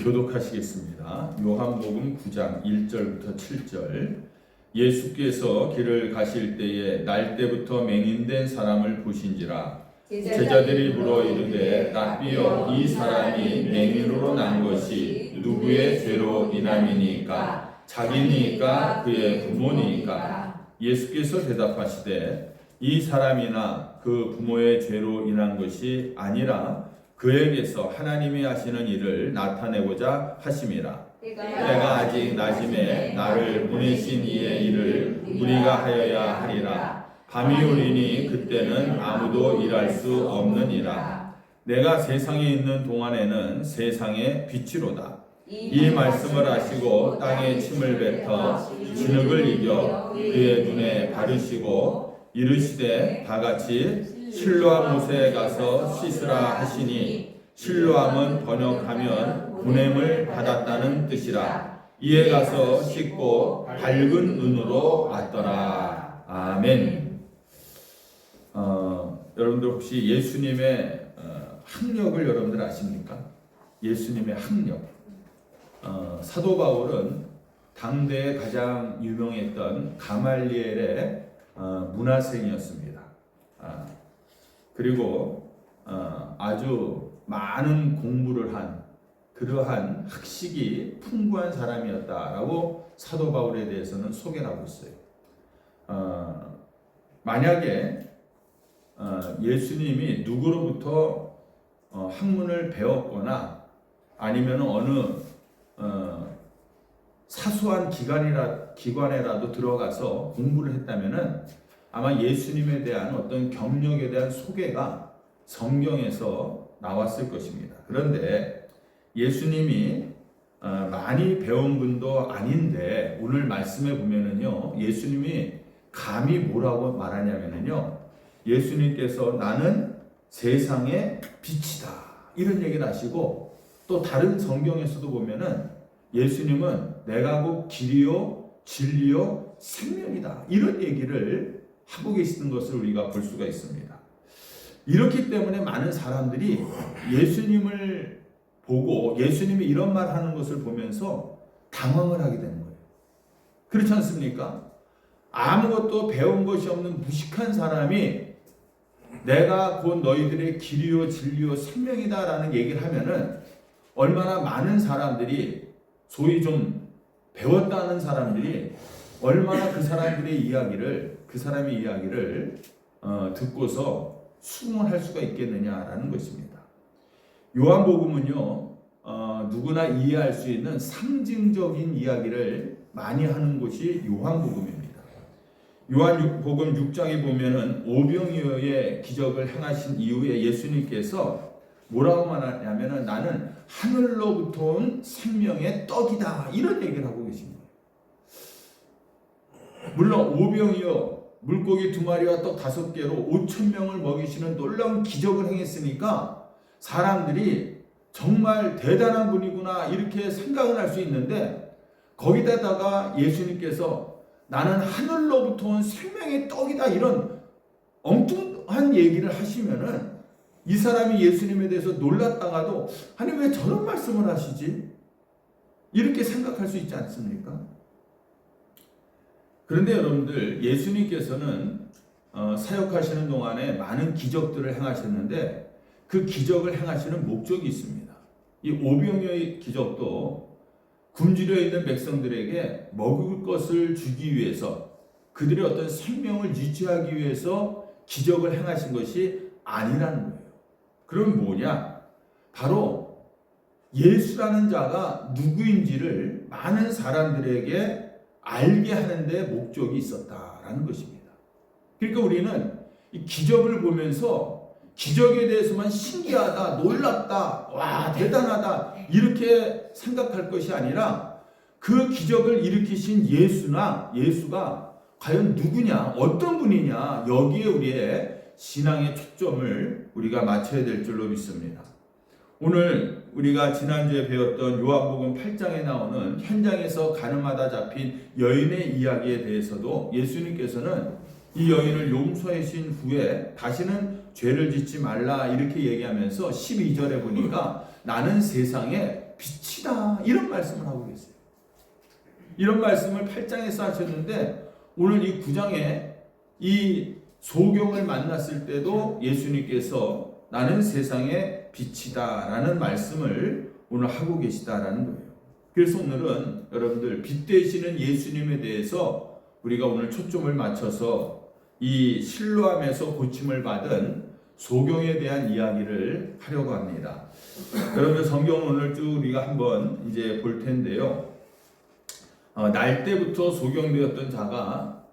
교독하시겠습니다. 요한복음 9장 1절부터 7절. 예수께서 길을 가실 때에 날 때부터 맹인된 사람을 보신지라. 제자들이 물어 이르되 랍비여, 이 사람이 맹인으로 난 것이 누구의 죄로 인함이니까? 자기니까 그의 부모니까? 예수께서 대답하시되 이 사람이나 그 부모의 죄로 인한 것이 아니라 그에게서 하나님이 하시는 일을 나타내고자 하심이라. 때가 아직 낮음에 나를 보내신 이의 일을 우리가 하여야 하리라. 밤이 오리니 그때는 아무도 일할 수 없느니라. 내가 세상에 있는 동안에는 세상의 빛이로다. 이 말씀을 하시고 땅에 침을 뱉어 진흙을 이겨 그의 눈에 바르시고 이르시되 다같이 실로암 못에 가서 씻으라 하시니, 실로암은 번역하면 보냄을 받았다는 뜻이라. 이에 가서 씻고 밝은 눈으로 왔더라. 아멘. 여러분들 혹시 예수님의 학력을 여러분들 아십니까? 예수님의 학력. 사도 바울은 당대에 가장 유명했던 가말리엘의 문화생이었습니다. 그리고 아주 많은 공부를 한 그러한 학식이 풍부한 사람이었다라고 사도 바울에 대해서는 소개를 하고 있어요. 만약에 예수님이 누구로부터 학문을 배웠거나 아니면 어느 사소한 기관에라도 들어가서 공부를 했다면은 아마 예수님에 대한 어떤 경력에 대한 소개가 성경에서 나왔을 것입니다. 그런데 예수님이 많이 배운 분도 아닌데 오늘 말씀에 보면은요, 예수님이 감히 뭐라고 말하냐면은요, 예수님께서 나는 세상의 빛이다 이런 얘기를 하시고, 또 다른 성경에서도 보면은 예수님은 내가 곧 길이요 진리요 생명이다 이런 얘기를 하고 계시는 것을 우리가 볼 수가 있습니다. 이렇기 때문에 많은 사람들이 예수님을 보고 예수님이 이런 말 하는 것을 보면서 당황을 하게 되는 거예요. 그렇지 않습니까? 아무것도 배운 것이 없는 무식한 사람이 내가 곧 너희들의 길이요 진리요 생명이다 라는 얘기를 하면은 얼마나 많은 사람들이, 소위 좀 배웠다는 사람들이 얼마나 그 사람의 이야기를 듣고서 수긍을 할 수가 있겠느냐라는 것입니다. 요한복음은요, 누구나 이해할 수 있는 상징적인 이야기를 많이 하는 곳이 요한복음입니다. 요한복음 6장에 보면은 오병이어의 기적을 행하신 이후에 예수님께서 뭐라고 말하냐면은 나는 하늘로부터 온 생명의 떡이다 이런 얘기를 하고 계십니다. 물론 오병이어 물고기 2마리와 떡 5개로 5,000명을 먹이시는 놀라운 기적을 행했으니까 사람들이 정말 대단한 분이구나 이렇게 생각을 할 수 있는데, 거기다가 예수님께서 나는 하늘로부터 온 생명의 떡이다 이런 엉뚱한 얘기를 하시면은 이 사람이 예수님에 대해서 놀랐다가도 아니 왜 저런 말씀을 하시지? 이렇게 생각할 수 있지 않습니까? 그런데 여러분들, 예수님께서는 사역하시는 동안에 많은 기적들을 행하셨는데 그 기적을 행하시는 목적이 있습니다. 이 오병이어의 기적도 굶주려 있는 백성들에게 먹을 것을 주기 위해서, 그들의 어떤 생명을 유지하기 위해서 기적을 행하신 것이 아니라는 거예요. 그럼 뭐냐? 바로 예수라는 자가 누구인지를 많은 사람들에게 알게 하는데 목적이 있었다라는 것입니다. 그러니까 우리는 이 기적을 보면서 기적에 대해서만 신기하다, 놀랍다, 와 대단하다 이렇게 생각할 것이 아니라 그 기적을 일으키신 예수가 과연 누구냐, 어떤 분이냐, 여기에 우리의 신앙의 초점을 우리가 맞춰야 될 줄로 믿습니다. 오늘 우리가 지난주에 배웠던 요한복음 8장에 나오는 현장에서 가늠하다 잡힌 여인의 이야기에 대해서도 예수님께서는 이 여인을 용서하신 후에 다시는 죄를 짓지 말라 이렇게 얘기하면서 12절에 보니까 나는 세상에 빛이다. 이런 말씀을 하고 계세요. 이런 말씀을 8장에서 하셨는데 오늘 이 9장에 이 소경을 만났을 때도 예수님께서 나는 세상의 빛이다 라는 말씀을 오늘 하고 계시다라는 거예요. 그래서 오늘은 여러분들 빛 되시는 예수님에 대해서 우리가 오늘 초점을 맞춰서 이 실로암에서 고침을 받은 소경에 대한 이야기를 하려고 합니다. 여러분들 성경 오늘 쭉 우리가 한번 이제 볼 텐데요. 날 때부터 소경되었던 자가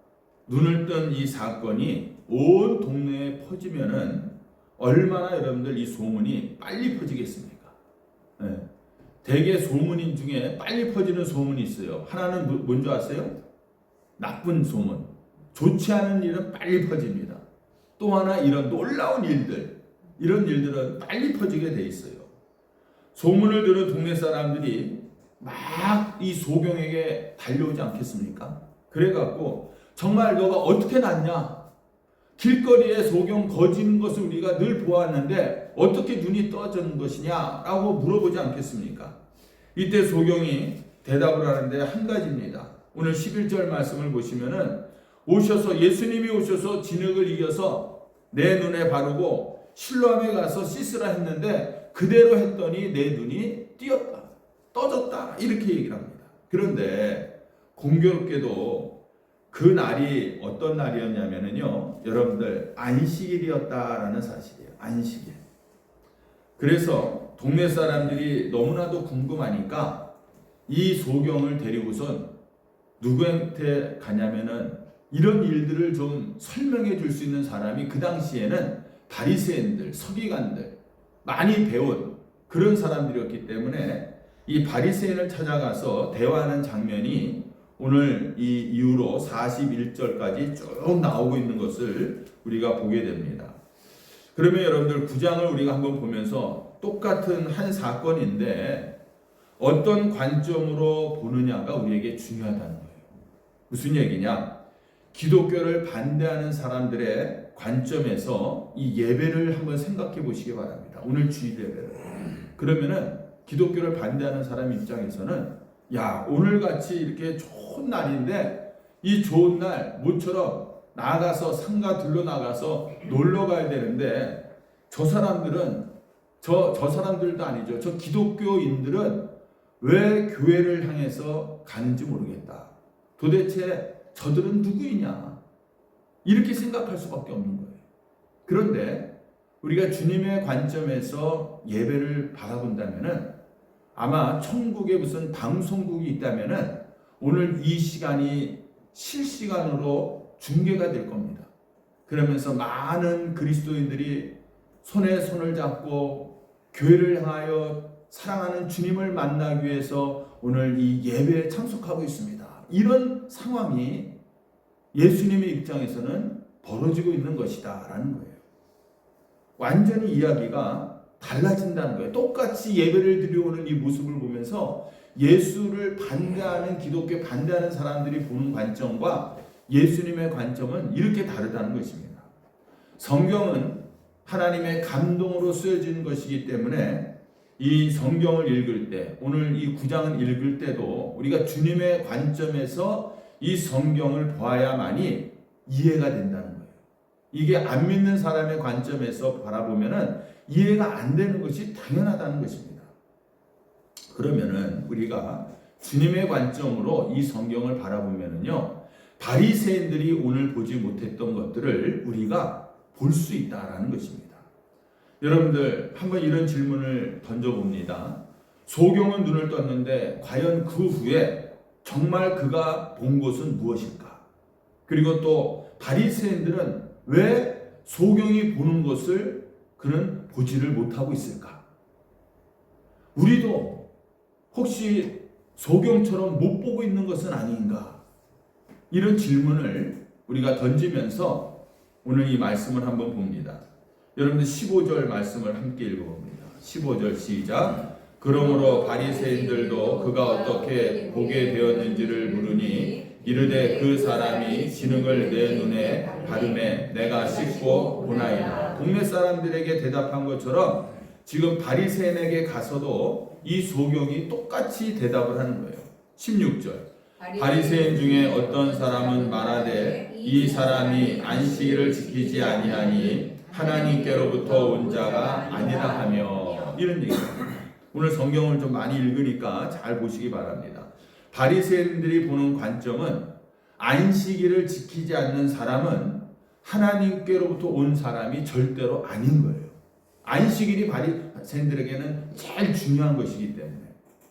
눈을 뜬 이 사건이 온 동네에 퍼지면은 얼마나 여러분들 이 소문이 빨리 퍼지겠습니까? 네. 대개 소문인 중에 빨리 퍼지는 소문이 있어요. 하나는 뭔지 아세요? 나쁜 소문. 좋지 않은 일은 빨리 퍼집니다. 또 하나 이런 놀라운 일들, 이런 일들은 빨리 퍼지게 돼 있어요. 소문을 들은 동네 사람들이 막 이 소경에게 달려오지 않겠습니까? 그래갖고 정말 너가 어떻게 났냐? 길거리에 소경 거지는 것을 우리가 늘 보았는데 어떻게 눈이 떠지는 것이냐? 라고 물어보지 않겠습니까? 이때 소경이 대답을 하는데 한 가지입니다. 오늘 11절 말씀을 보시면은 예수님이 오셔서 진흙을 이겨서 내 눈에 바르고 실로암에 가서 씻으라 했는데 그대로 했더니 내 눈이 띄었다. 떠졌다. 이렇게 얘기를 합니다. 그런데 공교롭게도 그 날이 어떤 날이었냐면요. 여러분들 안식일이었다라는 사실이에요. 안식일. 그래서 동네 사람들이 너무나도 궁금하니까 이 소경을 데리고선 누구한테 가냐면은 이런 일들을 좀 설명해 줄 수 있는 사람이 그 당시에는 바리새인들, 서기관들 많이 배운 그런 사람들이었기 때문에 이 바리새인을 찾아가서 대화하는 장면이 오늘 이 이후로 41절까지 쭉 나오고 있는 것을 우리가 보게 됩니다. 그러면 여러분들 9장을 우리가 한번 보면서 똑같은 한 사건인데 어떤 관점으로 보느냐가 우리에게 중요하다는 거예요. 무슨 얘기냐? 기독교를 반대하는 사람들의 관점에서 이 예배를 한번 생각해 보시기 바랍니다. 오늘 주일 예배를. 그러면은 기독교를 반대하는 사람 입장에서는 야, 오늘같이 이렇게 좋은 날인데 이 좋은 날 모처럼 나가서 상가 들러 나가서 놀러 가야 되는데 저 사람들은 저 사람들도 아니죠. 저 기독교인들은 왜 교회를 향해서 가는지 모르겠다. 도대체 저들은 누구이냐? 이렇게 생각할 수밖에 없는 거예요. 그런데 우리가 주님의 관점에서 예배를 바라본다면은 아마 천국에 무슨 방송국이 있다면은 오늘 이 시간이 실시간으로 중계가 될 겁니다. 그러면서 많은 그리스도인들이 손에 손을 잡고 교회를 향하여 사랑하는 주님을 만나기 위해서 오늘 이 예배에 참석하고 있습니다. 이런 상황이 예수님의 입장에서는 벌어지고 있는 것이다 라는 거예요. 완전히 이야기가 달라진다는 거예요. 똑같이 예배를 드려오는 이 모습을 보면서 예수를 반대하는 기독교 반대하는 사람들이 보는 관점과 예수님의 관점은 이렇게 다르다는 것입니다. 성경은 하나님의 감동으로 쓰여진 것이기 때문에 이 성경을 읽을 때 오늘 이 9장을 읽을 때도 우리가 주님의 관점에서 이 성경을 보아야만이 이해가 된다는 거예요. 이게 안 믿는 사람의 관점에서 바라보면은 이해가 안 되는 것이 당연하다는 것입니다. 그러면은 우리가 주님의 관점으로 이 성경을 바라보면은요, 바리새인들이 오늘 보지 못했던 것들을 우리가 볼 수 있다라는 것입니다. 여러분들 한번 이런 질문을 던져봅니다. 소경은 눈을 떴는데 과연 그 후에 정말 그가 본 것은 무엇일까? 그리고 또 바리새인들은 왜 소경이 보는 것을 그는 보지를 못하고 있을까? 우리도 혹시 소경처럼 못 보고 있는 것은 아닌가? 이런 질문을 우리가 던지면서 오늘 이 말씀을 한번 봅니다. 여러분들 15절 말씀을 함께 읽어봅니다. 15절 시작. 그러므로 바리새인들도 그가 어떻게 보게 되었는지를 물으니 이르되 그 사람이 진흙을 내 눈에 바르매 내가 씻고 보나이다. 동네 사람들에게 대답한 것처럼 지금 바리새인에게 가서도 이 소경이 똑같이 대답을 하는 거예요. 16절. 바리새인 중에 어떤 사람은 말하되 이 사람이 안식일을 지키지 아니하니 하나님께로부터 온 자가 아니라 하며, 이런 얘기입니다. 오늘 성경을 좀 많이 읽으니까 잘 보시기 바랍니다. 바리새인들이 보는 관점은 안식일을 지키지 않는 사람은 하나님께로부터 온 사람이 절대로 아닌 거예요. 안식일이 바리새인들에게는 제일 중요한 것이기 때문에.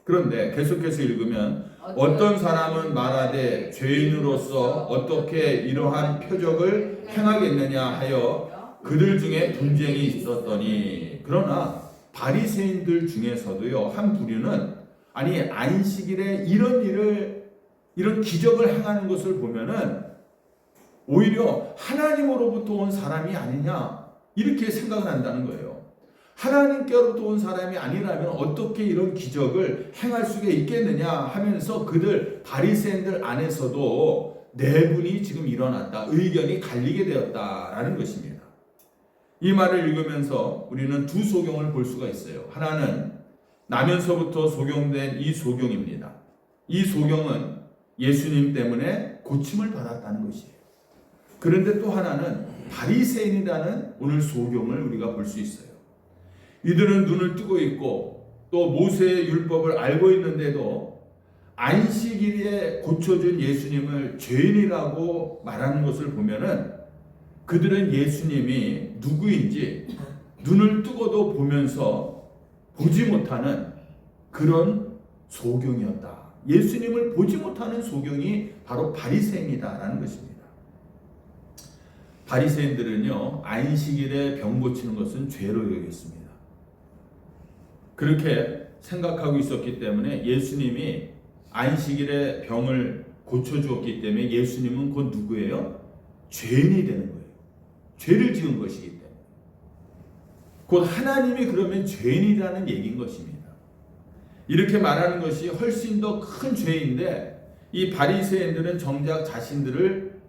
그런데 계속해서 읽으면 어떤 사람은 말하되 죄인으로서 어떻게 이러한 표적을 행하겠느냐 하여 그들 중에 분쟁이 있었더니, 그러나 바리새인들 중에서도요, 한 부류는 아니 안식일에 이런 기적을 행하는 것을 보면은 오히려 하나님으로부터 온 사람이 아니냐, 이렇게 생각을 한다는 거예요. 하나님께로부터 온 사람이 아니라면 어떻게 이런 기적을 행할 수가 있겠느냐 하면서 그들 바리새인들 안에서도 내분이 지금 일어났다, 의견이 갈리게 되었다라는 것입니다. 이 말을 읽으면서 우리는 두 소경을 볼 수가 있어요. 하나는 나면서부터 소경된 이 소경입니다. 이 소경은 예수님 때문에 고침을 받았다는 것이에요. 그런데 또 하나는 바리새인이라는 오늘 소경을 우리가 볼 수 있어요. 이들은 눈을 뜨고 있고 또 모세의 율법을 알고 있는데도 안식일에 고쳐준 예수님을 죄인이라고 말하는 것을 보면은 그들은 예수님이 누구인지 눈을 뜨고도 보면서 보지 못하는 그런 소경이었다. 예수님을 보지 못하는 소경이 바로 바리새인이다라는 것입니다. 바리새인들은요, 안식일에 병 고치는 것은 죄로 여겼습니다. 그렇게 생각하고 있었기 때문에 예수님이 안식일에 병을 고쳐주었기 때문에 예수님은 곧 누구예요? 죄인이 되는 거예요. 죄를 지은 것이기 때문에. 곧 하나님이 그러면 죄인이라는 얘기인 것입니다. 이렇게 말하는 것이 훨씬 더 큰 죄인데 이 바리새인들은 정작 자신들을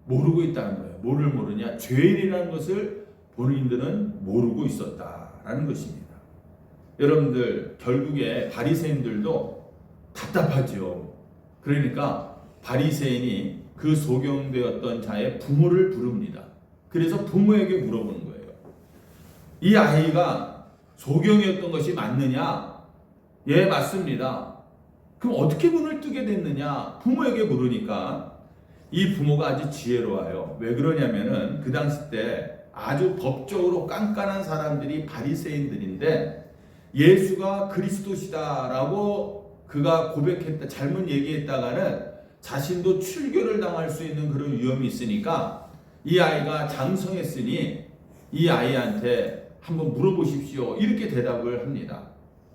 모르고 있다는 거예요. 뭐를 모르냐? 죄인이라는 것을 본인들은 모르고 있었다라는 것입니다. 여러분들, 결국에 바리새인들도 답답하죠. 그러니까 바리새인이 그 소경되었던 자의 부모를 부릅니다. 그래서 부모에게 물어보는 거예요. 이 아이가 소경이었던 것이 맞느냐? 예, 맞습니다. 그럼 어떻게 눈을 뜨게 됐느냐? 부모에게 물으니까 이 부모가 아주 지혜로워요. 왜 그러냐면은 그 당시 때 아주 법적으로 깐깐한 사람들이 바리새인들인데 예수가 그리스도시다라고 그가 고백했다, 잘못 얘기했다가는 자신도 출교를 당할 수 있는 그런 위험이 있으니까 이 아이가 장성했으니 이 아이한테 한번 물어보십시오, 이렇게 대답을 합니다.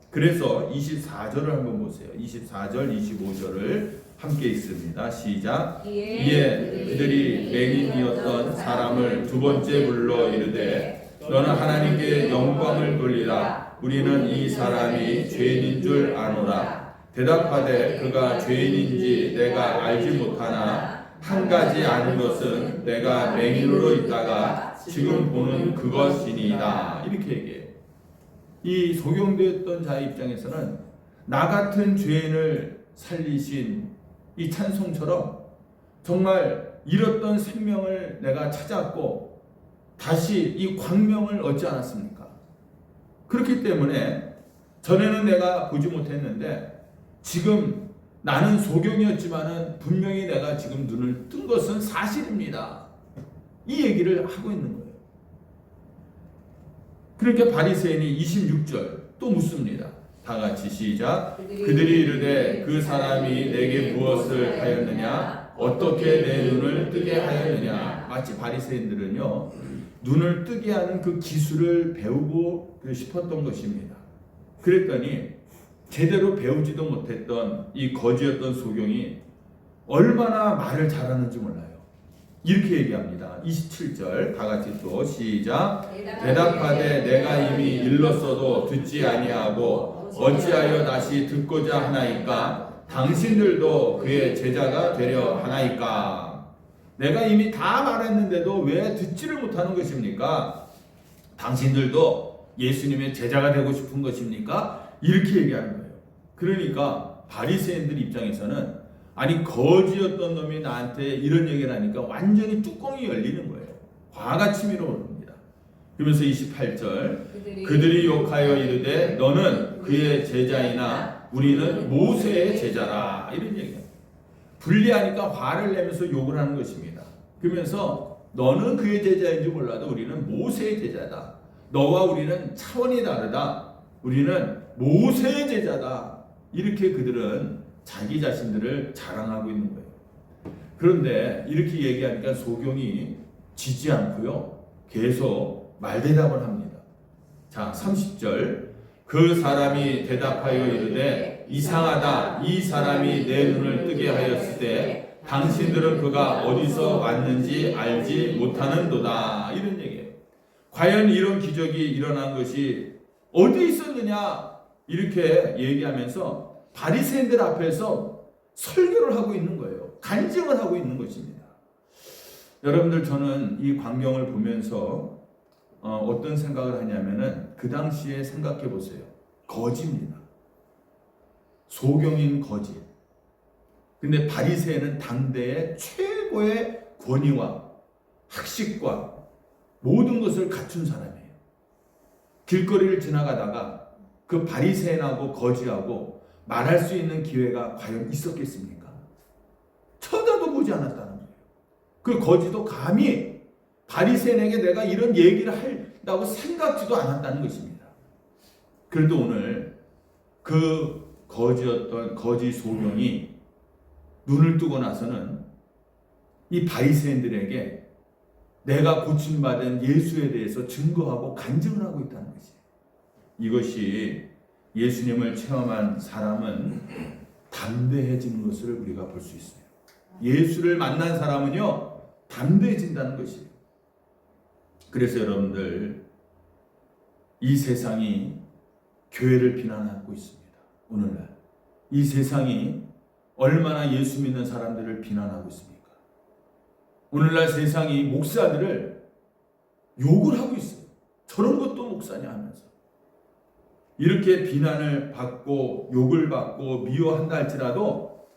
그래서 24절을 한번 보세요. 24절, 25절을 함께 읽습니다. 시작. 이에 그들이 맹인이었던 사람을 두 번째 불러 이르되 너는 하나님께 영광을 돌리라. 우리는 이 사람이 죄인인 줄 아노라. 대답하되 그가 죄인인지 내가 알지 못하나 한 가지 아는 것은 내가 맹인으로 있다가 지금 보는 그것이니이다. 이렇게 얘기해요. 이 소경되었던 자의 입장에서는 나 같은 죄인을 살리신 이 찬송처럼 정말 잃었던 생명을 내가 찾았고 다시 이 광명을 얻지 않았습니까? 그렇기 때문에 전에는 내가 보지 못했는데 지금 나는 소경이었지만은 분명히 내가 지금 눈을 뜬 것은 사실입니다. 이 얘기를 하고 있는 거예요. 그러니까 바리새인이 26절 또 묻습니다. 다 같이 시작. 그들이 이르되 그 사람이 내게 무엇을 하였느냐? 어떻게 내 눈을 뜨게 하였느냐? 마치 바리새인들은요, 눈을 뜨게 하는 그 기술을 배우고 싶었던 것입니다. 그랬더니 제대로 배우지도 못했던 이 거지였던 소경이 얼마나 말을 잘하는지 몰라요. 이렇게 얘기합니다. 27절 다 같이 또 시작. 대답하되 내가 이미 일렀어도 듣지 아니하고 어찌하여 다시 듣고자 하나이까? 당신들도 그의 제자가 되려 하나이까? 내가 이미 다 말했는데도 왜 듣지를 못하는 것입니까? 당신들도 예수님의 제자가 되고 싶은 것입니까? 이렇게 얘기하는 거예요. 그러니까 바리새인들 입장에서는 아니 거지였던 놈이 나한테 이런 얘기를 하니까 완전히 뚜껑이 열리는 거예요. 화가 치밀어 오릅니다. 그러면서 28절 그들이 욕하여 이르되 너는 그의 제자이나 우리는 모세의 제자라 이런 얘기예요. 분리하니까 화를 내면서 욕을 하는 것입니다. 그러면서 너는 그의 제자인지 몰라도 우리는 모세의 제자다. 너와 우리는 차원이 다르다. 우리는 모세의 제자다. 이렇게 그들은 자기 자신들을 자랑하고 있는 거예요. 그런데 이렇게 얘기하니까 소경이 지지 않고요. 계속 말대답을 합니다. 자, 30절 그 사람이 대답하여 이르되 이상하다. 이 사람이 내 눈을 뜨게 하였을 때 당신들은 그가 어디서 왔는지 알지 못하는도다. 이런 얘기예요. 과연 이런 기적이 일어난 것이 어디 있었느냐 이렇게 얘기하면서 바리새인들 앞에서 설교를 하고 있는 거예요. 간증을 하고 있는 것입니다. 여러분들 저는 이 광경을 보면서 어떤 생각을 하냐면은 그 당시에 생각해 보세요. 거지입니다. 소경인 거지. 근데 바리새인은 당대의 최고의 권위와 학식과 모든 것을 갖춘 사람이에요. 길거리를 지나가다가 그 바리새인하고 거지하고 말할 수 있는 기회가 과연 있었겠습니까? 쳐다도 보지 않았다는 거예요. 그 거지도 감히 바리새인에게 내가 이런 얘기를 한다고 생각지도 않았다는 것입니다. 그런데 오늘 그 거지였던 거지 소경이 눈을 뜨고 나서는 이 바리새인들에게 내가 고침받은 예수에 대해서 증거하고 간증을 하고 있다는 것이에요. 이것이 예수님을 체험한 사람은 담대해지는 것을 우리가 볼 수 있어요. 예수를 만난 사람은요 담대해진다는 것이에요. 그래서 여러분들 이 세상이 교회를 비난하고 있습니다. 오늘날 이 세상이 얼마나 예수 믿는 사람들을 비난하고 있습니까? 오늘날 세상이 목사들을 욕을 하고 있어요. 저런 것도 목사냐 하면서 이렇게 비난을 받고 욕을 받고 미워한다 할지라도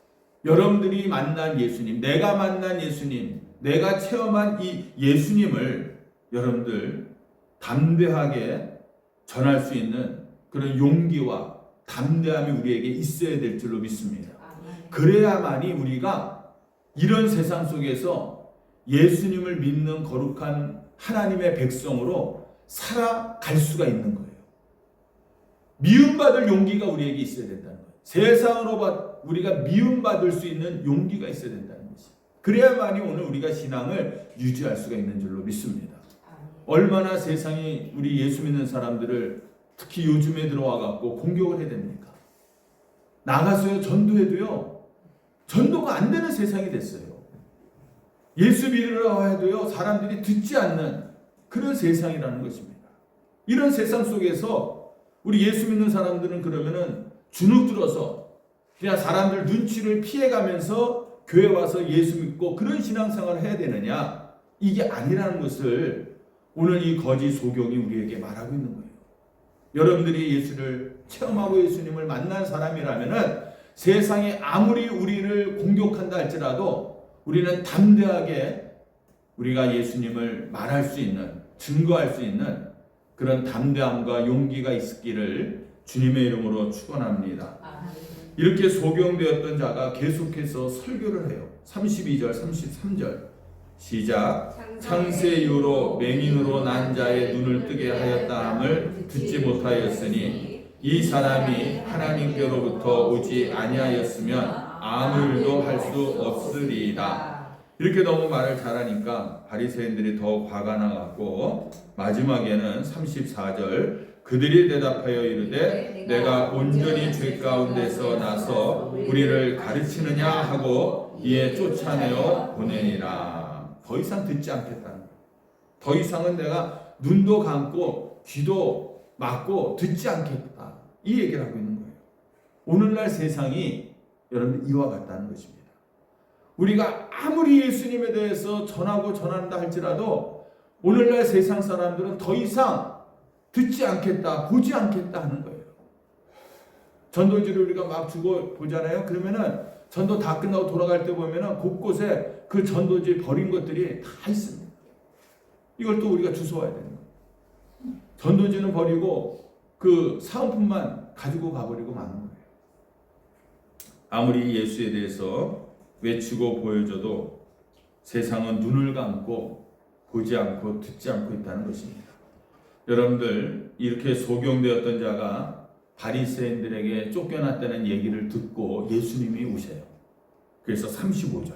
여러분들이 만난 예수님, 내가 만난 예수님, 내가 체험한 이 예수님을 여러분들 담대하게 전할 수 있는 그런 용기와 담대함이 우리에게 있어야 될 줄로 믿습니다. 그래야만이 우리가 이런 세상 속에서 예수님을 믿는 거룩한 하나님의 백성으로 살아갈 수가 있는 거예요. 미움받을 용기가 우리에게 있어야 된다는 거예요. 세상으로 우리가 미움받을 수 있는 용기가 있어야 된다는 것이에요. 그래야만이 오늘 우리가 신앙을 유지할 수가 있는 줄로 믿습니다. 얼마나 세상이 우리 예수 믿는 사람들을 특히 요즘에 들어와 갖고 공격을 해야 됩니까? 나가서요 전도해도요 전도가 안 되는 세상이 됐어요. 예수 믿으라고 해도요 사람들이 듣지 않는 그런 세상이라는 것입니다. 이런 세상 속에서 우리 예수 믿는 사람들은 그러면은 주눅 들어서 그냥 사람들 눈치를 피해가면서 교회 와서 예수 믿고 그런 신앙생활을 해야 되느냐? 이게 아니라는 것을 오늘 이 거지 소경이 우리에게 말하고 있는 거예요. 여러분들이 예수를 체험하고 예수님을 만난 사람이라면은 세상에 아무리 우리를 공격한다 할지라도 우리는 담대하게 우리가 예수님을 말할 수 있는, 증거할 수 있는 그런 담대함과 용기가 있기를 주님의 이름으로 축원합니다. 이렇게 소경되었던 자가 계속해서 설교를 해요. 32절, 33절 시작. 창세 이후로 맹인으로 난 자의 눈을 뜨게 하였다 함을 듣지 못하였으니 이 사람이 하나님께로부터 오지 아니하였으면 아무 일도 할 수 없으리이다. 이렇게 너무 말을 잘하니까 바리새인들이 더 화가 나갖고 마지막에는 34절 그들이 대답하여 이르되 내가 온전히 죄 가운데서 나서 우리를 가르치느냐 하고 이에 쫓아내어 보내니라. 더 이상 듣지 않겠다는 거예요. 더 이상은 내가 눈도 감고 귀도 막고 듣지 않겠다. 이 얘기를 하고 있는 거예요. 오늘날 세상이 여러분 이와 같다는 것입니다. 우리가 아무리 예수님에 대해서 전하고 전한다 할지라도 오늘날 세상 사람들은 더 이상 듣지 않겠다, 보지 않겠다 하는 거예요. 전도지를 우리가 막 주고 보잖아요. 그러면은 전도 다 끝나고 돌아갈 때 보면은 곳곳에 그 전도지 버린 것들이 다 있습니다. 이걸 또 우리가 주워와야 되는 거예요. 전도지는 버리고 그 사은품만 가지고 가버리고 마는 거예요. 아무리 예수에 대해서 외치고 보여줘도 세상은 눈을 감고 보지 않고 듣지 않고 있다는 것입니다. 여러분들, 이렇게 소경되었던 자가 바리새인들에게 쫓겨났다는 얘기를 듣고 예수님이 오세요. 그래서 35절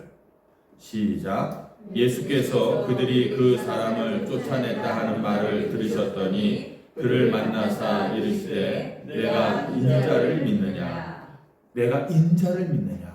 시작. 예수께서 그들이 그 사람을 쫓아냈다 하는 말을 들으셨더니 그를 만나사 이르시되 내가 인자를 믿느냐. 내가 인자를 믿느냐.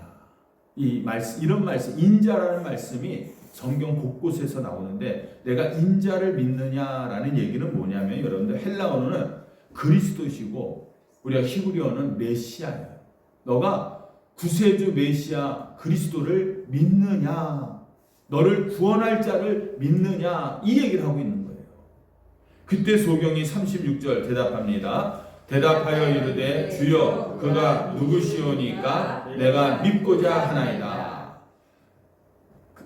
이런 말씀, 인자라는 말씀이 성경 곳곳에서 나오는데, 내가 인자를 믿느냐라는 얘기는 뭐냐면, 여러분들 헬라어는 그리스도시고 우리가 히브리어는 메시아예요. 너가 구세주 메시아 그리스도를 믿느냐, 너를 구원할 자를 믿느냐, 이 얘기를 하고 있는 거예요. 그때 소경이 36절 대답합니다. 대답하여 이르되 주여 그가 누구시오니까 내가 믿고자 하나이다.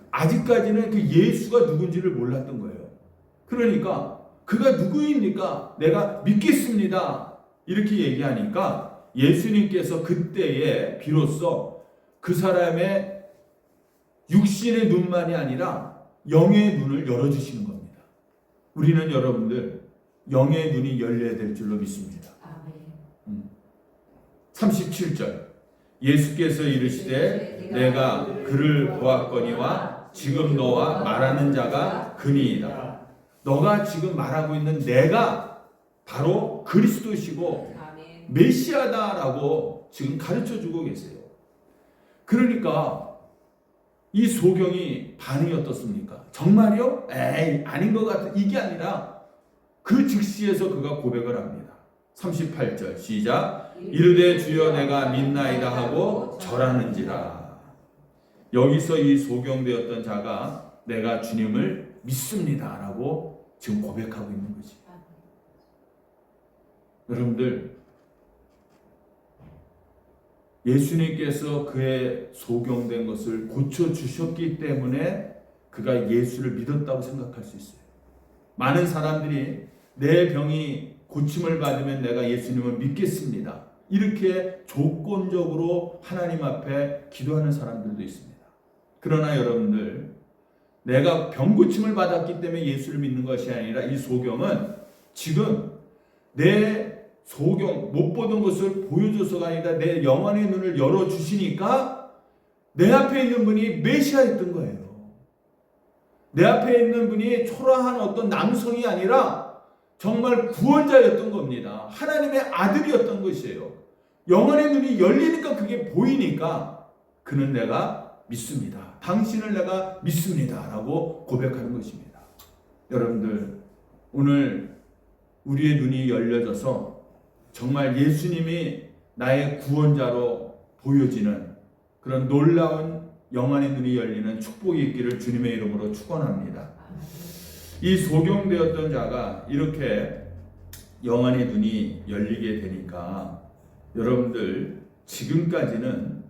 아직까지는 그 예수가 누군지를 몰랐던 거예요. 그러니까 그가 누구입니까? 내가 믿겠습니다. 이렇게 얘기하니까 예수님께서 그때에 비로소 그 사람의 육신의 눈만이 아니라 영의 눈을 열어주시는 겁니다. 우리는 여러분들 영의 눈이 열려야 될 줄로 믿습니다. 37절 예수께서 이르시되 내가 그를 보았거니와 지금 너와 말하는 자가 그니이다. 너가 지금 말하고 있는 내가 바로 그리스도시고 메시아다라고 지금 가르쳐주고 계세요. 그러니까 이 소경이 반응이 어떻습니까? 정말요? 에이, 아닌 것 같아. 이게 아니라 그 즉시에서 그가 고백을 합니다. 38절 시작. 이르되 주여 내가 믿나이다 하고 절하는지라. 여기서 이 소경되었던 자가 내가 주님을 믿습니다 라고 지금 고백하고 있는 거지. 여러분들, 예수님께서 그의 소경된 것을 고쳐주셨기 때문에 그가 예수를 믿었다고 생각할 수 있어요. 많은 사람들이 내 병이 고침을 받으면 내가 예수님을 믿겠습니다, 이렇게 조건적으로 하나님 앞에 기도하는 사람들도 있습니다. 그러나 여러분들, 내가 병 고침을 받았기 때문에 예수를 믿는 것이 아니라 이 소경은 지금 내 소경, 못 보던 것을 보여줘서가 아니라 내 영혼의 눈을 열어주시니까 내 앞에 있는 분이 메시아였던 거예요. 내 앞에 있는 분이 초라한 어떤 남성이 아니라 정말 구원자였던 겁니다. 하나님의 아들이었던 것이에요. 영혼의 눈이 열리니까 그게 보이니까 그는 내가 믿습니다. 당신을 내가 믿습니다 라고 고백하는 것입니다. 여러분들, 오늘 우리의 눈이 열려져서 정말 예수님이 나의 구원자로 보여지는 그런 놀라운 영혼의 눈이 열리는 축복이 있기를 주님의 이름으로 축원합니다. 이 소경되었던 자가 이렇게 영혼의 눈이 열리게 되니까 여러분들, 지금까지는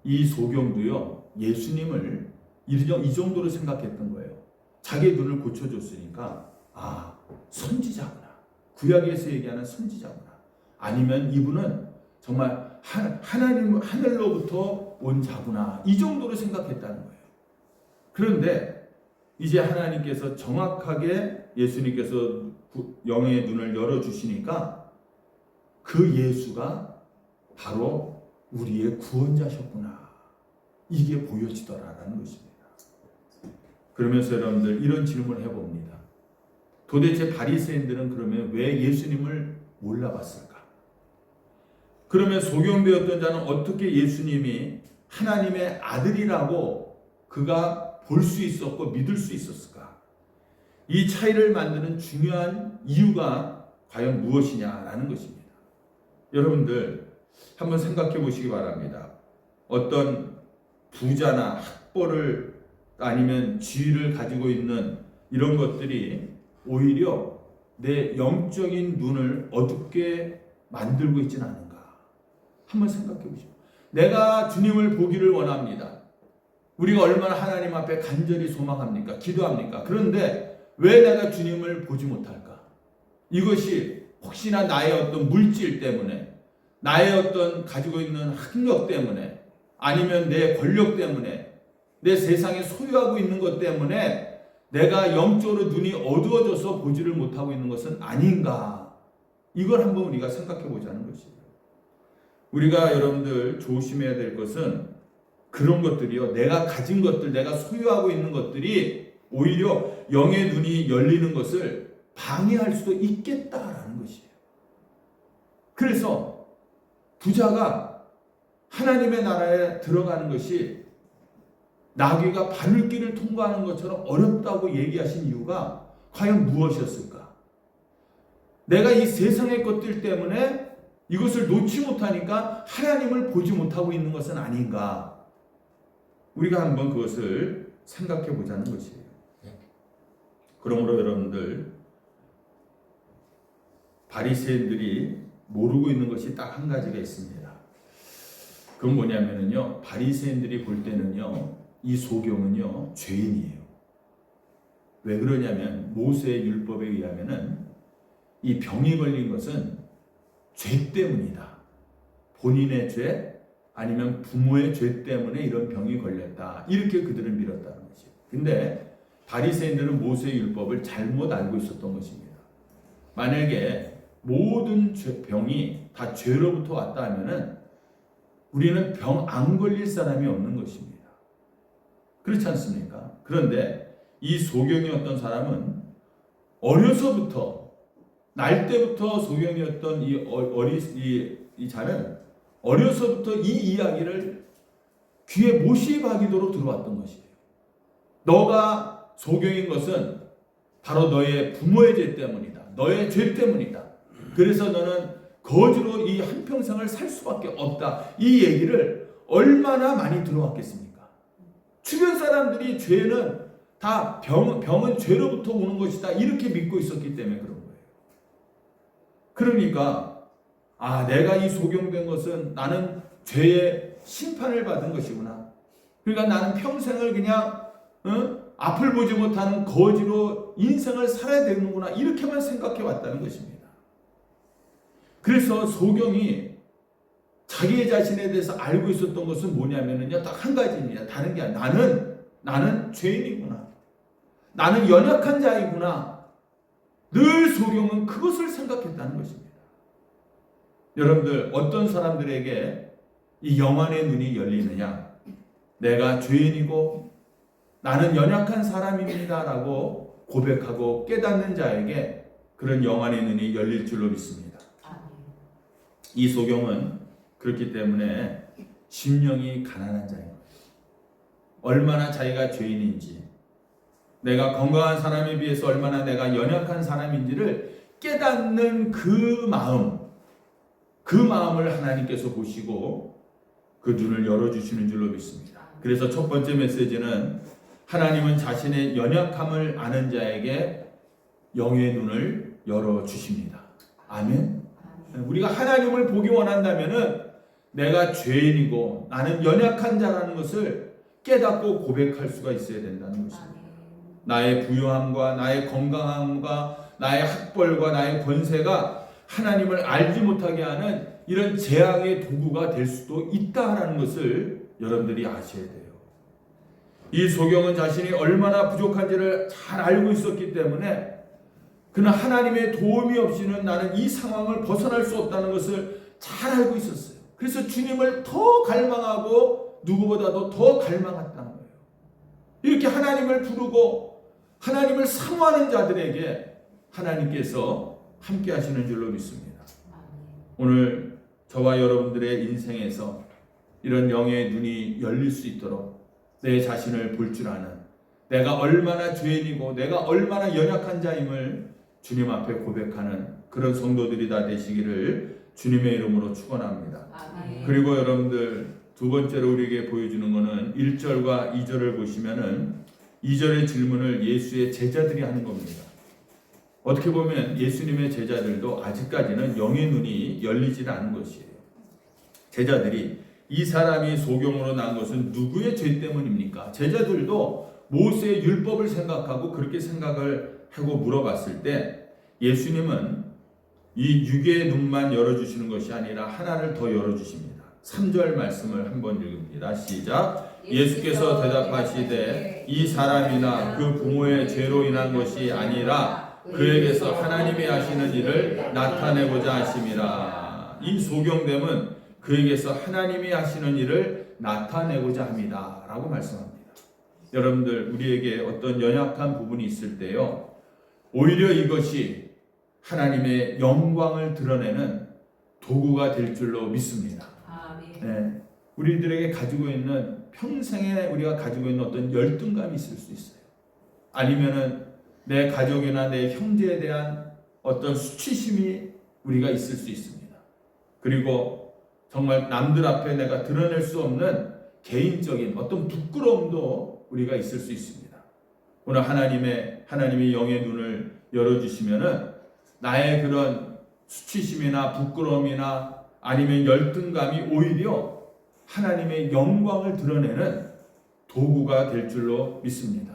이 소경도요 예수님을 이 정도로 생각했던 거예요. 자기 눈을 고쳐줬으니까 선지자구나, 구약에서 얘기하는 선지자구나, 아니면 이분은 정말 하나님 하늘로부터 온 자구나, 이 정도로 생각했다는 거예요. 그런데 이제 하나님께서 정확하게 예수님께서 영의 눈을 열어주시니까 그 예수가 바로 우리의 구원자셨구나, 이게 보여지더라라는 것입니다. 그러면서 여러분들, 이런 질문을 해봅니다. 도대체 바리새인들은 그러면 왜 예수님을 몰라봤을까? 그러면 소경되었던 자는 어떻게 예수님이 하나님의 아들이라고 그가 볼 수 있었고 믿을 수 있었을까? 이 차이를 만드는 중요한 이유가 과연 무엇이냐라는 것입니다. 여러분들, 한번 생각해 보시기 바랍니다. 어떤 부자나 학벌을 아니면 지위를 가지고 있는 이런 것들이 오히려 내 영적인 눈을 어둡게 만들고 있지는 않은가? 한번 생각해 보시오. 내가 주님을 보기를 원합니다. 우리가 얼마나 하나님 앞에 간절히 소망합니까? 기도합니까? 그런데 왜 내가 주님을 보지 못할까? 이것이 혹시나 나의 어떤 물질 때문에, 나의 어떤 가지고 있는 학력 때문에, 아니면 내 권력 때문에, 내 세상에 소유하고 있는 것 때문에 내가 영적으로 눈이 어두워져서 보지를 못하고 있는 것은 아닌가? 이걸 한번 우리가 생각해 보자는 것이에요. 우리가 여러분들 조심해야 될 것은 그런 것들이요, 내가 가진 것들, 내가 소유하고 있는 것들이 오히려 영의 눈이 열리는 것을 방해할 수도 있겠다라는 것이에요. 그래서 부자가 하나님의 나라에 들어가는 것이 나귀가 바늘길을 통과하는 것처럼 어렵다고 얘기하신 이유가 과연 무엇이었을까? 내가 이 세상의 것들 때문에 이것을 놓지 못하니까 하나님을 보지 못하고 있는 것은 아닌가? 우리가 한번 그것을 생각해 보자는 것이에요. 그러므로 여러분들, 바리새인들이 모르고 있는 것이 딱 한 가지가 있습니다. 그건 뭐냐면요, 바리새인들이 볼 때는요, 이 소경은요, 죄인이에요. 왜 그러냐면 모세의 율법에 의하면은 이 병이 걸린 것은 죄 때문이다. 본인의 죄 아니면 부모의 죄 때문에 이런 병이 걸렸다. 이렇게 그들은 믿었다는 것이에요. 근데 바리새인들은 모세의 율법을 잘못 알고 있었던 것입니다. 만약에 모든 병이 다 죄로부터 왔다 하면은 우리는 병 안 걸릴 사람이 없는 것입니다. 그렇지 않습니까? 그런데 이 소경이었던 사람은 어려서부터, 날 때부터 소경이었던 이 자는 어려서부터 이 이야기를 귀에 못이 박이도록 들어왔던 것이에요. 너가 소경인 것은 바로 너의 부모의 죄 때문이다. 너의 죄 때문이다. 그래서 너는 거지로 이 한평생을 살 수밖에 없다. 이 얘기를 얼마나 많이 들어왔겠습니까? 주변 사람들이 죄는 다 병은 죄로부터 오는 것이다. 이렇게 믿고 있었기 때문에 그런 거예요. 그러니까 내가 이 소경된 것은 나는 죄의 심판을 받은 것이구나. 그러니까 나는 평생을 그냥 앞을 보지 못하는 거지로 인생을 살아야 되는구나. 이렇게만 생각해 왔다는 것입니다. 그래서 소경이 자기 자신에 대해서 알고 있었던 것은 뭐냐면요, 딱 한 가지입니다. 다른 게 아니라 나는 죄인이구나. 나는 연약한 자이구나. 늘 소경은 그것을 생각했다는 것입니다. 여러분들, 어떤 사람들에게 이 영안의 눈이 열리느냐? 내가 죄인이고 나는 연약한 사람입니다 라고 고백하고 깨닫는 자에게 그런 영안의 눈이 열릴 줄로 믿습니다. 이 소경은 그렇기 때문에 심령이 가난한 자인 거예요. 얼마나 자기가 죄인인지, 내가 건강한 사람에 비해서 얼마나 내가 연약한 사람인지를 깨닫는 그 마음을 하나님께서 보시고 그 눈을 열어주시는 줄로 믿습니다. 그래서 첫 번째 메시지는 하나님은 자신의 연약함을 아는 자에게 영의 눈을 열어주십니다. 아멘. 우리가 하나님을 보기 원한다면은 내가 죄인이고 나는 연약한 자라는 것을 깨닫고 고백할 수가 있어야 된다는 것입니다. 나의 부유함과 나의 건강함과 나의 학벌과 나의 권세가 하나님을 알지 못하게 하는 이런 재앙의 도구가 될 수도 있다라는 것을 여러분들이 아셔야 돼요. 이 소경은 자신이 얼마나 부족한지를 잘 알고 있었기 때문에 그는 하나님의 도움이 없이는 나는 이 상황을 벗어날 수 없다는 것을 잘 알고 있었어요. 그래서 주님을 더 갈망하고 누구보다도 더 갈망했다는 거예요. 이렇게 하나님을 부르고 하나님을 사모하는 자들에게 하나님께서 함께 하시는 줄로 믿습니다. 오늘 저와 여러분들의 인생에서 이런 영의 눈이 열릴 수 있도록 내 자신을 볼 줄 아는, 내가 얼마나 죄인이고 내가 얼마나 연약한 자임을 주님 앞에 고백하는 그런 성도들이 다 되시기를 주님의 이름으로 축원합니다. 그리고 여러분들, 두 번째로 우리에게 보여주는 것은 1절과 2절을 보시면은 2절의 질문을 예수의 제자들이 하는 겁니다. 어떻게 보면 예수님의 제자들도 아직까지는 영의 눈이 열리지 않은 것이에요. 제자들이 이 사람이 소경으로 난 것은 누구의 죄 때문입니까? 제자들도 모세의 율법을 생각하고 그렇게 생각을 하고 물어봤을 때 예수님은 이 육의 눈만 열어주시는 것이 아니라 하나를 더 열어주십니다. 3절 말씀을 한번 읽습니다. 시작. 예수께서 대답하시되 이 사람이나 그 부모의 죄로 인한 것이 아니라 그에게서 하나님이 하시는 일을 나타내고자 하심이라. 이 소경됨은 그에게서 하나님이 하시는 일을 나타내고자 합니다 라고 말씀합니다. 여러분들, 우리에게 어떤 연약한 부분이 있을 때요, 오히려 이것이 하나님의 영광을 드러내는 도구가 될 줄로 믿습니다. 네, 우리들에게 가지고 있는, 평생에 우리가 가지고 있는 어떤 열등감이 있을 수 있어요. 아니면은 내 가족이나 내 형제에 대한 어떤 수치심이 우리가 있을 수 있습니다. 그리고 정말 남들 앞에 내가 드러낼 수 없는 개인적인 어떤 부끄러움도 우리가 있을 수 있습니다. 오늘 하나님이 영의 눈을 열어주시면은 나의 그런 수치심이나 부끄러움이나 아니면 열등감이 오히려 하나님의 영광을 드러내는 도구가 될 줄로 믿습니다.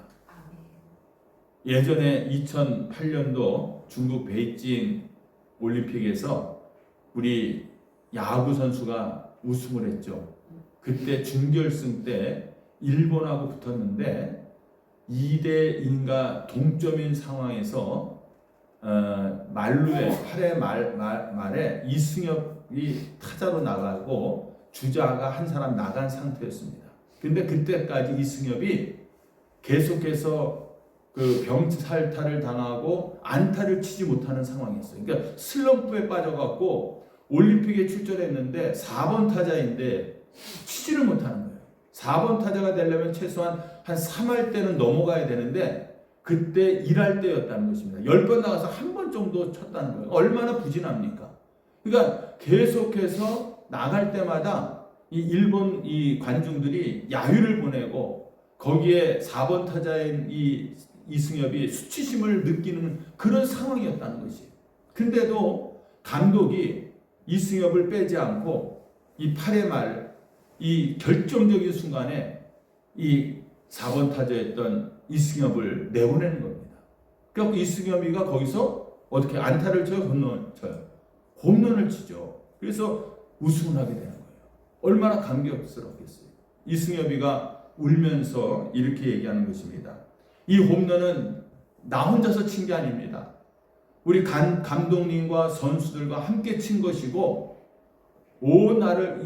예전에 2008년도 중국 베이징 올림픽에서 우리 야구 선수가 우승을 했죠. 그때 준결승 때 일본하고 붙었는데 2대2인가 동점인 상황에서 말루에 8회 말에 이승엽이 타자로 나가고 주자가 한 사람 나간 상태였습니다. 근데 그때까지 이승엽이 계속해서 그 병살타를 당하고 안타를 치지 못하는 상황이었어요. 그러니까 슬럼프에 빠져갖고 올림픽에 출전했는데 4번 타자인데 치지를 못하는 거예요. 4번 타자가 되려면 최소한 한 3할 때는 넘어가야 되는데 그때 1할 때였다는 것입니다. 10번 나가서 한 번 정도 쳤다는 거예요. 얼마나 부진합니까? 그러니까 계속해서 나갈 때마다 이 일본 이 관중들이 야유를 보내고 거기에 4번 타자인 이 이승엽이 수치심을 느끼는 그런 상황이었다는 것이에요. 근데도 감독이 이승엽을 빼지 않고 이 8회 말 이 결정적인 순간에 이 4번 타자였던 이승엽을 내보내는 겁니다. 그래서 이승엽이가 거기서 어떻게 안타를 쳐요? 홈런을 쳐요. 홈런을 치죠. 그래서 우승을 하게 되는 거예요. 얼마나 감격스럽겠어요. 이승엽이가 울면서 이렇게 얘기하는 것입니다. 이 홈런은 나 혼자서 친 게 아닙니다. 우리 감독님과 선수들과 함께 친 것이고 온 나를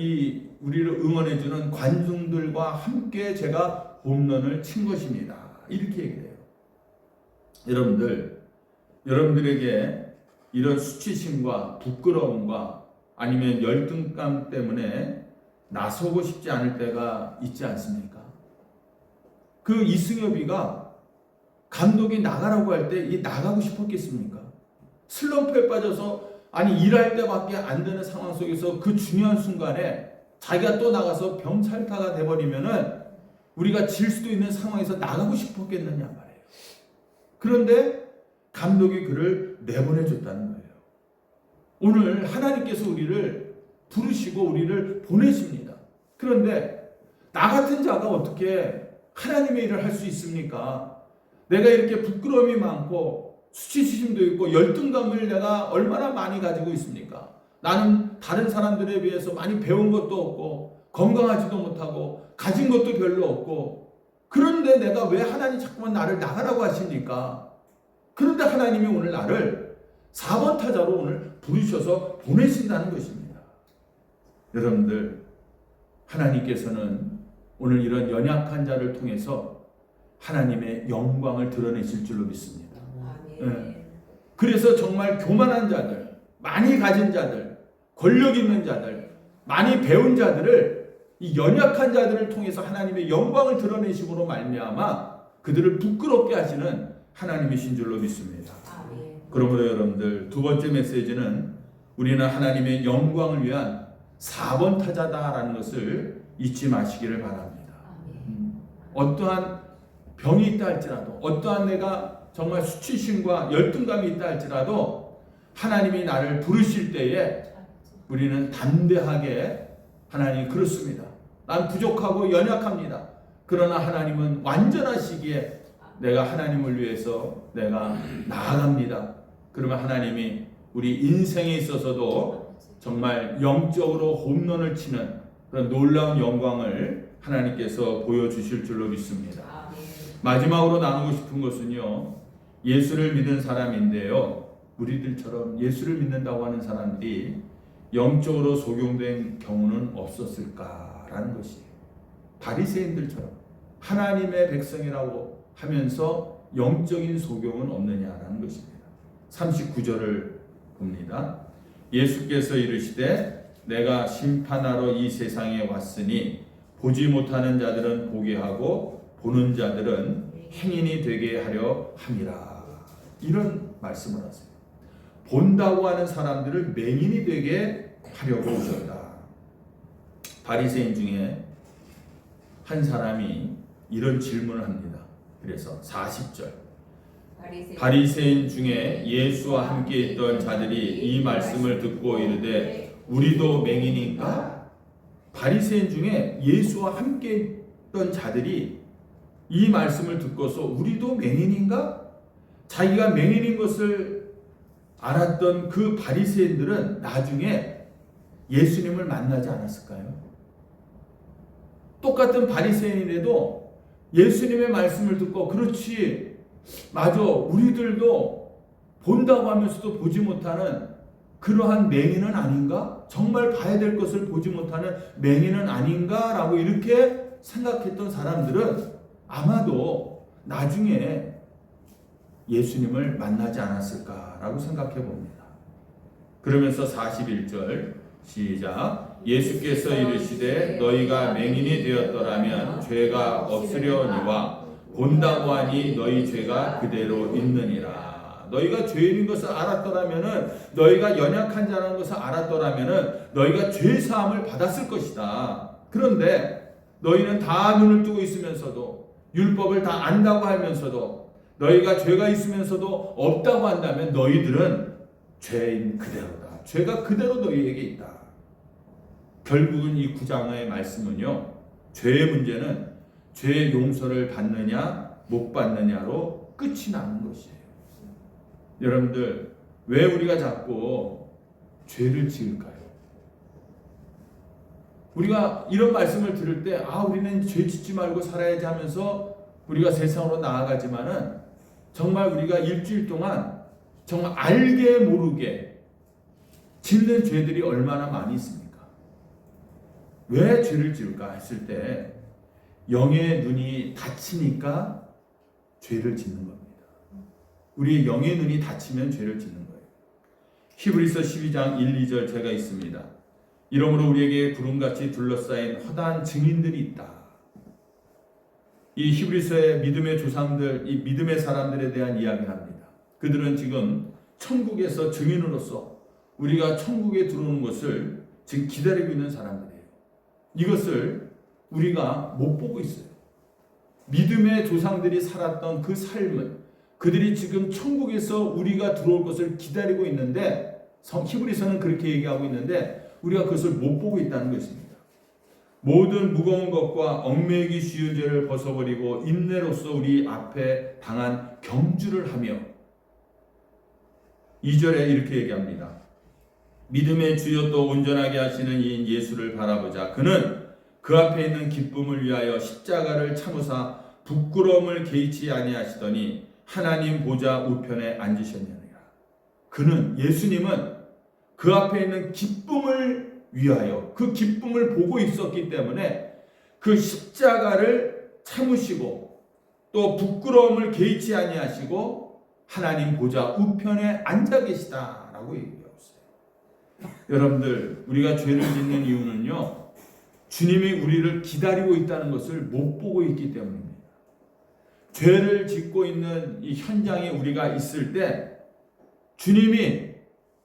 우리를 응원해주는 관중들과 함께 제가 홈런을 친 것입니다. 이렇게 얘기해요. 여러분들에게 이런 수치심과 부끄러움과 아니면 열등감 때문에 나서고 싶지 않을 때가 있지 않습니까? 그 이승엽이가 감독이 나가라고 할 때 나가고 싶었겠습니까? 슬럼프에 빠져서 일할 때밖에 안 되는 상황 속에서 그 중요한 순간에 자기가 또 나가서 병살타가 돼버리면은 우리가 질 수도 있는 상황에서 나가고 싶었겠느냐 말이에요. 그런데 감독이 그를 내보내줬다는 거예요. 오늘 하나님께서 우리를 부르시고 우리를 보내십니다. 그런데 나 같은 자가 어떻게 하나님의 일을 할 수 있습니까? 내가 이렇게 부끄러움이 많고 수치심도 있고 열등감을 내가 얼마나 많이 가지고 있습니까? 나는 다른 사람들에 비해서 많이 배운 것도 없고 건강하지도 못하고 가진 것도 별로 없고 그런데 내가 왜 하나님 자꾸만 나를 나가라고 하십니까? 그런데 하나님이 오늘 나를 4번 타자로 오늘 부르셔서 보내신다는 것입니다. 여러분들, 하나님께서는 오늘 이런 연약한 자를 통해서 하나님의 영광을 드러내실 줄로 믿습니다. 네. 그래서 정말 교만한 자들, 많이 가진 자들, 권력 있는 자들, 많이 배운 자들을 이 연약한 자들을 통해서 하나님의 영광을 드러내심으로 말미암아 그들을 부끄럽게 하시는 하나님이신 줄로 믿습니다. 그러므로 여러분들, 두 번째 메시지는 우리는 하나님의 영광을 위한 4번 타자다라는 것을 잊지 마시기를 바랍니다. 어떠한 병이 있다 할지라도, 어떠한 내가 정말 수치심과 열등감이 있다 할지라도 하나님이 나를 부르실 때에 우리는 담대하게 하나님 그렇습니다. 난 부족하고 연약합니다. 그러나 하나님은 완전하시기에 내가 하나님을 위해서 내가 나아갑니다. 그러면 하나님이 우리 인생에 있어서도 정말 영적으로 홈런을 치는 그런 놀라운 영광을 하나님께서 보여주실 줄로 믿습니다. 마지막으로 나누고 싶은 것은요, 예수를 믿은 사람인데요, 우리들처럼 예수를 믿는다고 하는 사람들이 영적으로 속용된 경우는 없었을까라는 것이에요. 바리새인들처럼 하나님의 백성이라고 하면서 영적인 속용은 없느냐라는 것입니다. 39절을 봅니다. 예수께서 이르시되 내가 심판하러 이 세상에 왔으니 보지 못하는 자들은 보게 하고 보는 자들은 행인이 되게 하려 함이라. 이런 말씀을 하세요. 본다고 하는 사람들을 맹인이 되게 하려고 오셨다. 바리새인 중에 한 사람이 이런 질문을 합니다. 그래서 40절 바리새인 중에 예수와 함께 있던 자들이 이 말씀을 듣고 이르되 우리도 맹인인가? 바리새인 중에 예수와 함께 있던 자들이 이 말씀을 듣고서 우리도 맹인인가? 자기가 맹인인 것을 알았던 그 바리새인들은 나중에 예수님을 만나지 않았을까요? 똑같은 바리새인이라도 예수님의 말씀을 듣고 그렇지, 맞아, 우리들도 본다고 하면서도 보지 못하는 그러한 맹인은 아닌가? 정말 봐야 될 것을 보지 못하는 맹인은 아닌가? 라고 이렇게 생각했던 사람들은 아마도 나중에 예수님을 만나지 않았을까라고 생각해 봅니다. 그러면서 41절 시작. 예수께서 이르시되 너희가 맹인이 되었더라면 죄가 없으려니와 본다고 하니 너희 죄가 그대로 있느니라. 너희가 죄인인 것을 알았더라면은, 너희가 연약한 자라는 것을 알았더라면은 너희가 죄 사함을 받았을 것이다. 그런데 너희는 다 눈을 뜨고 있으면서도, 율법을 다 안다고 하면서도, 너희가 죄가 있으면서도 없다고 한다면 너희들은 죄인 그대로다. 죄가 그대로 너희에게 있다. 결국은 이 9장의 말씀은요, 죄의 문제는 죄의 용서를 받느냐 못 받느냐로 끝이 나는 것이에요. 여러분들, 왜 우리가 자꾸 죄를 지을까요? 우리가 이런 말씀을 들을 때 우리는 죄 짓지 말고 살아야지 하면서 우리가 세상으로 나아가지만은 정말 우리가 일주일 동안 정말 알게 모르게 짓는 죄들이 얼마나 많이 있습니까? 왜 죄를 지을까 했을 때 영의 눈이 닫히니까 죄를 짓는 겁니다. 우리의 영의 눈이 닫히면 죄를 짓는 거예요. 히브리서 12장 1, 2절 제가 있습니다. 이러므로 우리에게 구름같이 둘러싸인 허다한 증인들이 있다. 이 히브리서의 믿음의 조상들, 이 믿음의 사람들에 대한 이야기를 합니다. 그들은 지금 천국에서 증인으로서 우리가 천국에 들어오는 것을 지금 기다리고 있는 사람들이에요. 이것을 우리가 못 보고 있어요. 믿음의 조상들이 살았던 그 삶을, 그들이 지금 천국에서 우리가 들어올 것을 기다리고 있는데, 히브리서는 그렇게 얘기하고 있는데 우리가 그것을 못 보고 있다는 것입니다. 모든 무거운 것과 얽매이기 쉬운 죄를 벗어버리고 인내로서 우리 앞에 당한 경주를 하며, 2절에 이렇게 얘기합니다. 믿음의 주여 또 온전하게 하시는 이인 예수를 바라보자. 그는 그 앞에 있는 기쁨을 위하여 십자가를 참으사 부끄러움을 개의치 아니하시더니 하나님 보좌 우편에 앉으셨느니라. 그는, 예수님은 그 앞에 있는 기쁨을 위하여, 그 기쁨을 보고 있었기 때문에 그 십자가를 참으시고 또 부끄러움을 개의치 아니하시고 하나님 보좌 우편에 앉아 계시다라고 얘기하고 있어요. 여러분들, 우리가 죄를 짓는 이유는요, 주님이 우리를 기다리고 있다는 것을 못 보고 있기 때문입니다. 죄를 짓고 있는 이 현장에 우리가 있을 때 주님이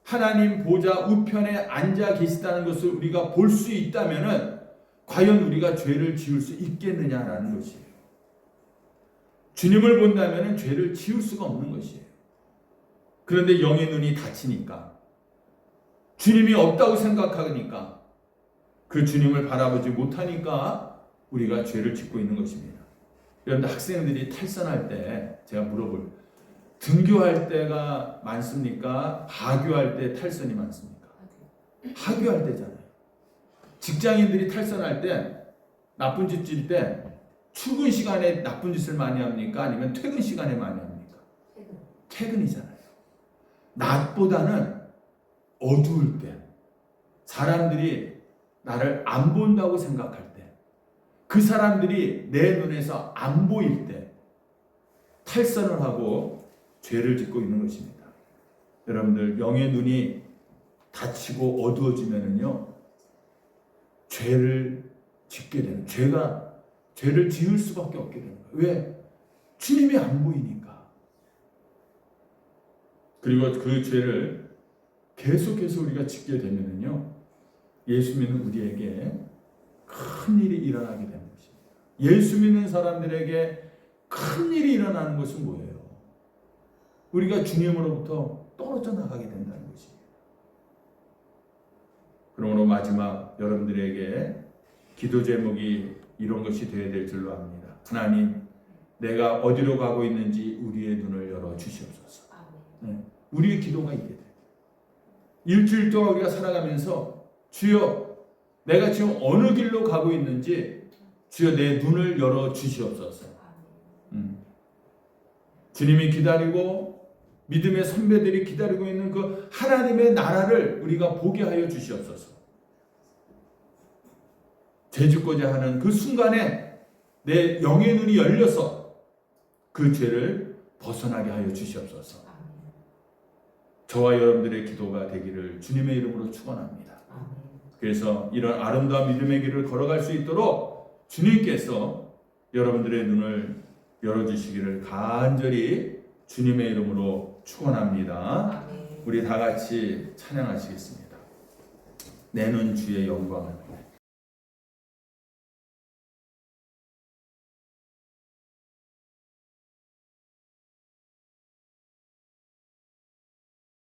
하나님 보좌 우편에 앉아 계시다는 것을 우리가 볼 수 있다면은 과연 우리가 죄를 지을 수 있겠느냐라는 것이에요. 주님을 본다면 죄를 지울 수가 없는 것이에요. 그런데 영의 눈이 닫히니까, 주님이 없다고 생각하니까, 그 주님을 바라보지 못하니까 우리가 죄를 짓고 있는 것입니다. 여러분들, 학생들이 탈선할 때 제가 물어볼, 등교할 때가 많습니까? 하교할 때 탈선이 많습니까? 하교할 때잖아요. 직장인들이 탈선할 때, 나쁜 짓 질 때 출근 시간에 나쁜 짓을 많이 합니까? 아니면 퇴근 시간에 많이 합니까? 퇴근이잖아요. 낮보다는 어두울 때, 사람들이 나를 안 본다고 생각할 때, 그 사람들이 내 눈에서 안 보일 때 탈선을 하고 죄를 짓고 있는 것입니다. 여러분들, 영의 눈이 닫히고 어두워지면은요, 죄를 짓게 되는, 죄를 지을 수밖에 없게 되는 거예요. 왜? 주님이 안 보이니까. 그리고 그 죄를 계속해서 우리가 짓게 되면은요, 예수 믿는 우리에게 큰 일이 일어나게 되는 것입니다. 예수 믿는 사람들에게 큰 일이 일어나는 것은 뭐예요? 우리가 주님으로부터 떨어져 나가게 된다는 것이에요. 그러므로 마지막 여러분들에게 기도 제목이 이런 것이 되어야 될 줄로 압니다. 하나님, 내가 어디로 가고 있는지 우리의 눈을 열어 주시옵소서. 네, 우리의 기도가 이게 돼요. 일주일 동안 우리가 살아가면서, 주여, 내가 지금 어느 길로 가고 있는지 주여 내 눈을 열어 주시옵소서. 주님이 기다리고 믿음의 선배들이 기다리고 있는 그 하나님의 나라를 우리가 보게 하여 주시옵소서. 죄 짓고자 하는 그 순간에 내 영의 눈이 열려서 그 죄를 벗어나게 하여 주시옵소서. 저와 여러분들의 기도가 되기를 주님의 이름으로 축원합니다. 그래서 이런 아름다운 믿음의 길을 걸어갈 수 있도록 주님께서 여러분들의 눈을 열어주시기를 간절히 주님의 이름으로 축원합니다. 우리 다 같이 찬양하시겠습니다. 내 눈 주의 영광을